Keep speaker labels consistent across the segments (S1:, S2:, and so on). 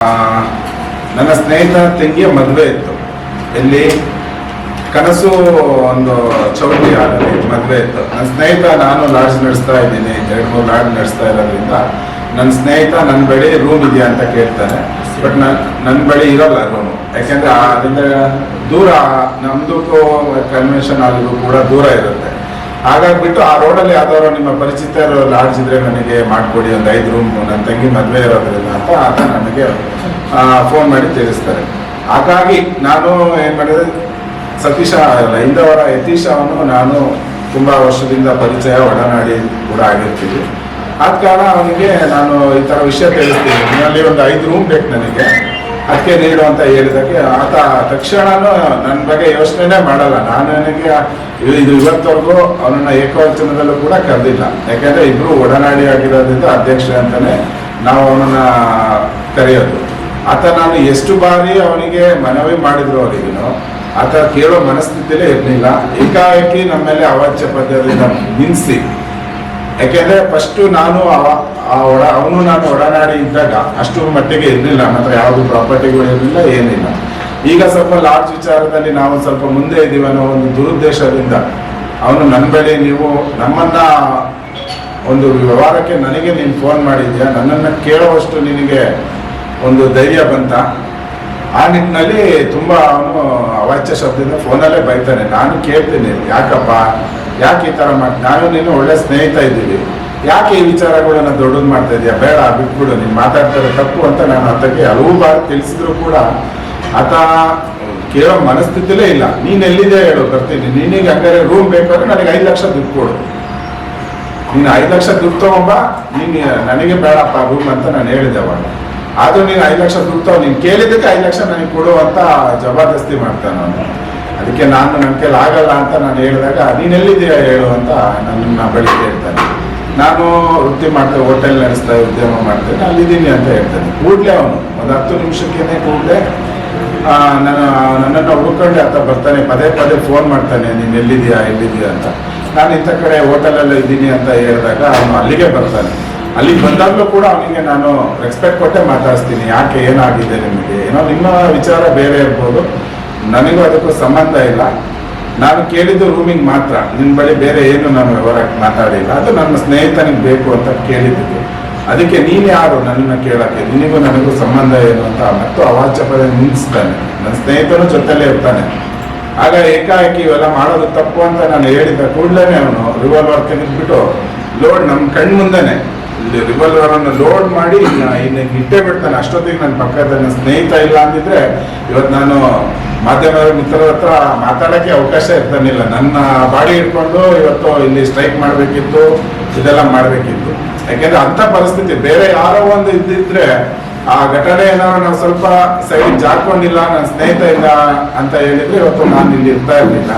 S1: ನನ್ನ ಸ್ನೇಹಿತನ ತಂಗಿಯ ಮದುವೆ ಇತ್ತು. ಇಲ್ಲಿ ಕನಸು ಒಂದು ಚೌಟ್ರಿ ಆಗಲಿ ಮದುವೆ ಇತ್ತು. ನನ್ನ ಸ್ನೇಹಿತ, ನಾನು ಲಾಡ್ಜ್ ನಡೆಸ್ತಾ ಇದ್ದೀನಿ, 2-3 ಲಾಡ್ಜ್ ನಡೆಸ್ತಾ ಇರೋದ್ರಿಂದ ನನ್ನ ಸ್ನೇಹಿತ ನನ್ನ ಬಳಿ ರೂಮ್ ಇದೆಯಾ ಅಂತ ಕೇಳ್ತಾನೆ. ಬಟ್ ನನ್ನ ಬಳಿ ಇರೋಲ್ಲ ರೂಮು, ಯಾಕೆಂದರೆ ಅದರಿಂದ ದೂರ, ನಮ್ಮದಕ್ಕೂ ಕನ್ವೆನ್ಷನ್ ಆಗಿಗೂ ಕೂಡ ದೂರ ಇರುತ್ತೆ. ಹಾಗಾಗ್ಬಿಟ್ಟು ಆ ರೋಡಲ್ಲಿ ಯಾವ್ದಾದ್ರು ನಿಮ್ಮ ಪರಿಚಿತರು ಲಾಡ್ಜ್ ಇದ್ರೆ ನನಗೆ ಮಾಡಿಕೊಡಿ, ಒಂದು 5 ರೂಮ್, ನನ್ನ ತಂಗಿ ಮದುವೆ ಇರೋದ್ರಿಂದ ಅಂತ ಆತ ನನಗೆ ಫೋನ್ ಮಾಡಿ ತಿಳಿಸ್ತಾರೆ. ಹಾಗಾಗಿ ನಾನು ಏನು ಮಾಡಿದೆ, ಸತೀಶ ಅಲ್ಲ, ಇಂದವರ ಯತೀಶ್ ಅವನು ನಾನು ತುಂಬ ವರ್ಷದಿಂದ ಪರಿಚಯ, ಒಡನಾಡಿ ಕೂಡ ಆಗಿರ್ತೀವಿ. ಆದ ಕಾರಣ ಅವನಿಗೆ ನಾನು ಈ ಥರ ವಿಷಯ ತಿಳಿಸ್ತೀನಿ, ನಿನ್ನಲ್ಲಿ ಒಂದು 5 ರೂಮ್ ಬೇಕು ನನಗೆ, ಅದಕ್ಕೆ ನೀಡು ಅಂತ ಹೇಳಿದಕ್ಕೆ ಆತ ತಕ್ಷಣನೂ ನನ್ನ ಬಗ್ಗೆ ಯೋಚನೆ ಮಾಡಲ್ಲ. ನಾನು ನನಗೆ ಇದು ಇವತ್ತವರೆಗೂ ಅವನನ್ನು ಏಕವಚನದಲ್ಲೂ ಕೂಡ ಕರೆದಿಲ್ಲ, ಯಾಕೆಂದರೆ ಇಬ್ಬರು ಒಡನಾಡಿ ಆಗಿರೋದ್ರಿಂದ ಅಧ್ಯಕ್ಷ ಅಂತಲೇ ನಾವು ಅವನನ್ನು ಕರೆಯೋದು. ಆತ ನಾನು ಎಷ್ಟು ಬಾರಿ ಅವನಿಗೆ ಮನವಿ ಮಾಡಿದ್ರು ಅವರಿಗೂ ಆತ ಕೇಳೋ ಮನಸ್ಥಿತಿಲೇ ಇರಲಿಲ್ಲ. ಏಕಾಏಕಿ ನಮ್ಮ ಮೇಲೆ ಅವಾಚ್ಯ ಪದ್ಯದಿಂದ ನಿಲ್ಲಿಸಿ, ಯಾಕೆಂದರೆ ಫಸ್ಟು ನಾನು ಅವನು ನಾನು ಒಡನಾಡಿ ಇದ್ದಾಗ ಅಷ್ಟು ಮಟ್ಟಿಗೆ ಇರಲಿಲ್ಲ, ಮಾತ್ರ ಯಾವುದು ಪ್ರಾಪರ್ಟಿಗಳು ಇರಲಿಲ್ಲ, ಏನಿಲ್ಲ. ಈಗ ಸ್ವಲ್ಪ ಲಾಡ್ಜ್ ವಿಚಾರದಲ್ಲಿ ನಾವು ಸ್ವಲ್ಪ ಮುಂದೆ ಇದ್ದೀವಿ ಅನ್ನೋ ಒಂದು ದುರುದ್ದೇಶದಿಂದ ಅವನು ನನ್ನ ಬಳಿ, ನೀವು ನಮ್ಮನ್ನ ಒಂದು ವ್ಯವಹಾರಕ್ಕೆ ನನಗೆ ನೀನು ಫೋನ್ ಮಾಡಿದ್ಯಾ, ನನ್ನನ್ನು ಕೇಳುವಷ್ಟು ನಿನಗೆ ಒಂದು ಧೈರ್ಯ ಬಂತ, ಆ ನಿಟ್ಟಿನಲ್ಲಿ ತುಂಬ ಅವನು ಅವಾಚ್ಯ ಶಬ್ದದಿಂದ ಫೋನಲ್ಲೇ ಬೈತಾನೆ. ನಾನು ಕೇಳ್ತೀನಿ, ಯಾಕಪ್ಪ, ಯಾಕೆ ಈ ಥರ ನಾನು ನೀನು ಒಳ್ಳೆ ಸ್ನೇಹಿತ ಇದ್ದೀವಿ, ಯಾಕೆ ಈ ವಿಚಾರಗಳನ್ನ ದೊಡ್ಡದು ಮಾಡ್ತಾ ಇದೆಯಾ, ಬೇಡ ಬಿಟ್ಬಿಡು, ನೀನು ಮಾತಾಡ್ತಾರೆ ತಪ್ಪು ಅಂತ ನಾನು ಆತಕ್ಕೆ ಹಲವು ಬಾರಿ ತಿಳಿಸಿದ್ರು ಕೂಡ ಆತ ಕೇಳೋ ಮನಸ್ಥಿತಿಲೇ ಇಲ್ಲ. ನೀನು ಎಲ್ಲಿದೆ ಹೇಳು, ಬರ್ತೀನಿ, ನಿನಗೆ ಹಂಗಾರೆ ರೂಮ್ ಬೇಕಾದ್ರೆ ನನಗೆ 5 ಲಕ್ಷ ದುಡ್ಡು ಕೊಡು, ನೀನು 5 ಲಕ್ಷ ದುಡ್ಡು ತಗೊಂಬ, ನೀನು ನನಗೆ ಬೇಡಪ್ಪ ರೂಮ್ ಅಂತ ನಾನು ಹೇಳಿದೆ ಅವಾಗ. ಆದರೂ ನೀನು 5 ಲಕ್ಷ ದುಡ್ಡು ತಗೋ, ನೀನು ಕೇಳಿದ್ದಕ್ಕೆ 5 ಲಕ್ಷ ನನಗೆ ಕೊಡು ಅಂತ ಜಬರ್ದಸ್ತಿ ಮಾಡ್ತಾನೆ ಅವನು. ಅದಕ್ಕೆ ನಾನು ನನ್ನ ಕೈಲಿ ಆಗಲ್ಲ ಅಂತ ನಾನು ಹೇಳಿದಾಗ, ನೀನು ಎಲ್ಲಿದ್ದೀಯ ಹೇಳು ಅಂತ ನನ್ನ ಬಳಿ ಹೇಳ್ತಾನೆ. ನಾನು ವೃತ್ತಿ ಮಾಡ್ತೇವೆ, ಹೋಟೆಲ್ ನಡೆಸ್ತಾ ಉದ್ಯಮ ಮಾಡ್ತೇನೆ, ಅಲ್ಲಿದ್ದೀನಿ ಅಂತ ಹೇಳ್ತಾನೆ. ಕೂಡಲೇ ಅವನು ಒಂದು 10 ನಿಮಿಷಕ್ಕೇನೆ ಕೂಡಲೇ ನನ್ನನ್ನು ಹುಡುಕೊಂಡೆ ಆತ ಬರ್ತಾನೆ, ಪದೇ ಪದೇ ಫೋನ್ ಮಾಡ್ತಾನೆ, ನೀನು ಎಲ್ಲಿದೆಯಾ ಅಂತ. ನಾನು ಇಂಥ ಕಡೆ ಹೋಟೆಲಲ್ಲಿ ಇದ್ದೀನಿ ಅಂತ ಹೇಳಿದಾಗ ಅವನು ಅಲ್ಲಿಗೆ ಬರ್ತಾನೆ. ಅಲ್ಲಿಗೆ ಬಂದಾಗಲೂ ಕೂಡ ಅವನಿಗೆ ನಾನು ರೆಸ್ಪೆಕ್ಟ್ ಕೊಟ್ಟೆ ಮಾತಾಡಿಸ್ತೀನಿ, ಯಾಕೆ ಏನಾಗಿದೆ ನಿಮಗೆ, ಏನೋ ನಿಮ್ಮ ವಿಚಾರ ಬೇರೆ ಇರ್ಬೋದು, ನನಗೂ ಅದಕ್ಕೂ ಸಂಬಂಧ ಇಲ್ಲ, ನಾನು ಕೇಳಿದ್ದು ರೂಮಿಗೆ ಮಾತ್ರ, ನಿನ್ನ ಬಳಿ ಬೇರೆ ಏನು ನಾನು ವ್ಯವಹಾರಕ್ಕೆ ಮಾತಾಡಿಲ್ಲ, ಅದು ನನ್ನ ಸ್ನೇಹಿತನಿಗೆ ಬೇಕು ಅಂತ ಕೇಳಿದ್ದು, ಅದಕ್ಕೆ ನೀನು ಯಾರು ನನ್ನನ್ನು ಕೇಳೋಕ್ಕೆ, ನಿನಗೂ ನನಗೂ ಸಂಬಂಧ ಏನು ಅಂತ ಮತ್ತು ಅವಾಚ್ಯ ಪದ ನಿಲ್ಲಿಸ್ತಾನೆ. ನನ್ನ ಸ್ನೇಹಿತನು ಜೊತೆಲೇ ಇರ್ತಾನೆ. ಆಗ ಏಕಾಏಕಿ ಇವೆಲ್ಲ ಮಾಡೋದು ತಪ್ಪು ಅಂತ ನಾನು ಹೇಳಿದ ಕೂಡಲೇ ಅವನು ರಿವಾಲ್ವರ್ ತೆಗೆದ್ಬಿಟ್ಟು ಲೋಡ್ ನಮ್ಮ ಕಣ್ಣು ಮುಂದೆನೆ ರಿವಾಲ್ವರನ್ನು ಲೋಡ್ ಮಾಡಿ ಇನ್ನು ಇಟ್ಟೇ ಬಿಡ್ತಾನೆ. ಅಷ್ಟೊತ್ತಿಗೆ ನನ್ನ ಪಕ್ಕದ ನನ್ನ ಸ್ನೇಹಿತ ಇಲ್ಲ ಅಂದಿದ್ರೆ ಇವತ್ತು ನಾನು ಮಾಧ್ಯಮದ ಮಿತ್ರರ ಹತ್ರ ಮಾತಾಡೋಕ್ಕೆ ಅವಕಾಶ ಇರ್ತಾನಿಲ್ಲ. ನನ್ನ ಬಾಡಿ ಹಿಡ್ಕೊಂಡು ಇವತ್ತು ಇಲ್ಲಿ ಸ್ಟ್ರೈಕ್ ಮಾಡಬೇಕಿತ್ತು, ಇದೆಲ್ಲ ಮಾಡಬೇಕಿತ್ತು. ಯಾಕೆಂದ್ರೆ ಅಂಥ ಪರಿಸ್ಥಿತಿ ಬೇರೆ ಯಾರೋ ಒಂದು ಇದ್ದಿದ್ರೆ ಆ ಘಟನೆ ಏನಾದ್ರು ನಾವು ಸ್ವಲ್ಪ ಸೈಡ್ ಜಾಕೊಂಡಿಲ್ಲ, ನನ್ನ ಸ್ನೇಹಿತ ಇಲ್ಲ ಅಂತ ಹೇಳಿದ್ರೆ ಇವತ್ತು ನಾನು ಇಲ್ಲಿ ಇರ್ತಾ ಇರಲಿಲ್ಲ.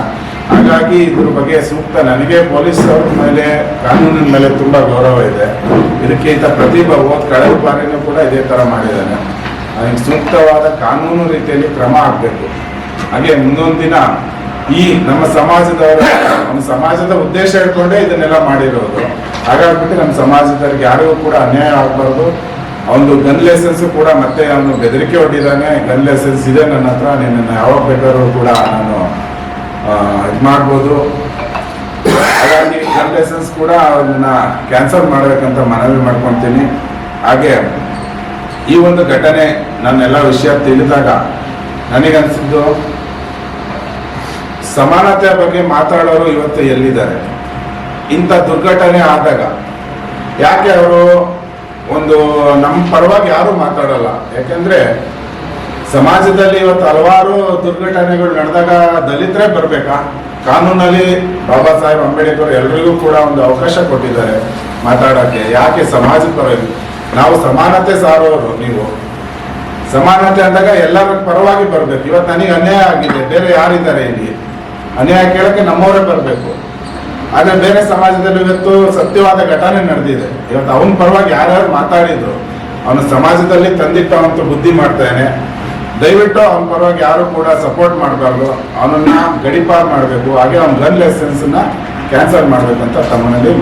S1: ಹಾಗಾಗಿ ಇದ್ರ ಬಗ್ಗೆ ಸೂಕ್ತ, ನನಗೆ ಪೊಲೀಸರ ಮೇಲೆ, ಕಾನೂನಿನ ಮೇಲೆ ತುಂಬ ಗೌರವ ಇದೆ. ಇದಕ್ಕೆ ಈತ ಪ್ರತಿಭಾ ಕಳೆದ ಬಾರಿನೂ ಕೂಡ ಇದೇ ಥರ ಮಾಡಿದ್ದಾನೆ. ಅದಕ್ಕೆ ಸೂಕ್ತವಾದ ಕಾನೂನು ರೀತಿಯಲ್ಲಿ ಕ್ರಮ ಆಗಬೇಕು. ಹಾಗೆ ಮುಂದೊಂದು ದಿನ ಈ ನಮ್ಮ ಸಮಾಜದವರ, ನಮ್ಮ ಸಮಾಜದ ಉದ್ದೇಶ ಇಟ್ಕೊಂಡೇ ಇದನ್ನೆಲ್ಲ ಮಾಡಿರೋದು. ಹಾಗಾಗ್ಬಿಟ್ಟು ನಮ್ಮ ಸಮಾಜದವ್ರಿಗೆ ಯಾರಿಗೂ ಕೂಡ ಅನ್ಯಾಯ ಆಗಬಾರ್ದು. ಅವನು ಗನ್ ಲೈಸೆನ್ಸ್ ಕೂಡ ಮತ್ತೆ ಅವನು ಬೆದರಿಕೆ ಹೊಟ್ಟಿದ್ದಾನೆ, ಗನ್ ಲೈಸೆನ್ಸ್ ಇದೆ ನನ್ನ ಹತ್ರ, ನಿನ್ನನ್ನು ಯಾವಾಗ ಬೇಕಾದ್ರೂ ಕೂಡ ನಾನು ಇದು ಮಾಡ್ಬೋದು. ಹಾಗಾಗಿ ಗನ್ ಲೈಸೆನ್ಸ್ ಕೂಡ ಅದನ್ನ ಕ್ಯಾನ್ಸಲ್ ಮಾಡಬೇಕಂತ ಮನವಿ ಮಾಡ್ಕೊತೀನಿ. ಹಾಗೆ ಈ ಒಂದು ಘಟನೆ ನನ್ನೆಲ್ಲ ವಿಷಯ ತಿಳಿದಾಗ ನನಗನ್ಸಿದ್ದು, ಸಮಾನತೆಯ ಬಗ್ಗೆ ಮಾತಾಡೋರು ಇವತ್ತು ಎಲ್ಲಿದ್ದಾರೆ? ಇಂಥ ದುರ್ಘಟನೆ ಆದಾಗ ಯಾಕೆ ಅವರು ಒಂದು ನಮ್ಮ ಪರವಾಗಿ ಯಾರು ಮಾತಾಡಲ್ಲ? ಯಾಕೆಂದ್ರೆ ಸಮಾಜದಲ್ಲಿ ಇವತ್ತು ಹಲವಾರು ದುರ್ಘಟನೆಗಳು ನಡೆದಾಗ ದಲಿತರೇ ಬರಬೇಕಾ? ಕಾನೂನಲ್ಲಿ ಬಾಬಾ ಸಾಹೇಬ್ ಅಂಬೇಡ್ಕರ್ ಎಲ್ರಿಗೂ ಕೂಡ ಒಂದು ಅವಕಾಶ ಕೊಟ್ಟಿದ್ದಾರೆ ಮಾತಾಡೋಕ್ಕೆ. ಯಾಕೆ ಸಮಾಜ ಪರವಾಗಿ? ನಾವು ಸಮಾನತೆ ಸಾರೋರು, ನೀವು ಸಮಾನತೆ ಅಂದಾಗ ಎಲ್ಲರ ಪರವಾಗಿ ಬರಬೇಕು. ಇವತ್ತು ನನಗೆ ಅನ್ಯಾಯ ಆಗಿದೆ, ಬೇರೆ ಯಾರಿದ್ದಾರೆ ಇಲ್ಲಿ ಅನ್ಯಾಯ ಕೇಳೋಕ್ಕೆ ನಮ್ಮವರೇ ಬರಬೇಕು. ಆದರೆ ಬೇರೆ ಸಮಾಜದಲ್ಲಿ ಇವತ್ತು ಸತ್ಯವಾದ ಘಟನೆ ನಡೆದಿದೆ, ಇವತ್ತು ಅವನ ಪರವಾಗಿ ಯಾರ್ಯಾರು ಮಾತಾಡಿದ್ರು ಅವನು ಸಮಾಜದಲ್ಲಿ ತಂದಿಟ್ಟವಂತ ಬುದ್ಧಿ ಮಾಡ್ತಾನೆ. ದಯವಿಟ್ಟು ಅವನ ಪರವಾಗಿ ಯಾರು ಕೂಡ ಸಪೋರ್ಟ್ ಮಾಡಬಾರ್ದು, ಅವನನ್ನ ಗಡಿಪಾರು ಮಾಡಬೇಕು. ಹಾಗೆ ಅವನ ಗನ್ ಲೈಸೆನ್ಸನ್ನ ಕ್ಯಾನ್ಸಲ್ ಮಾಡಬೇಕಂತ ತಮ್ಮನಲ್ಲಿ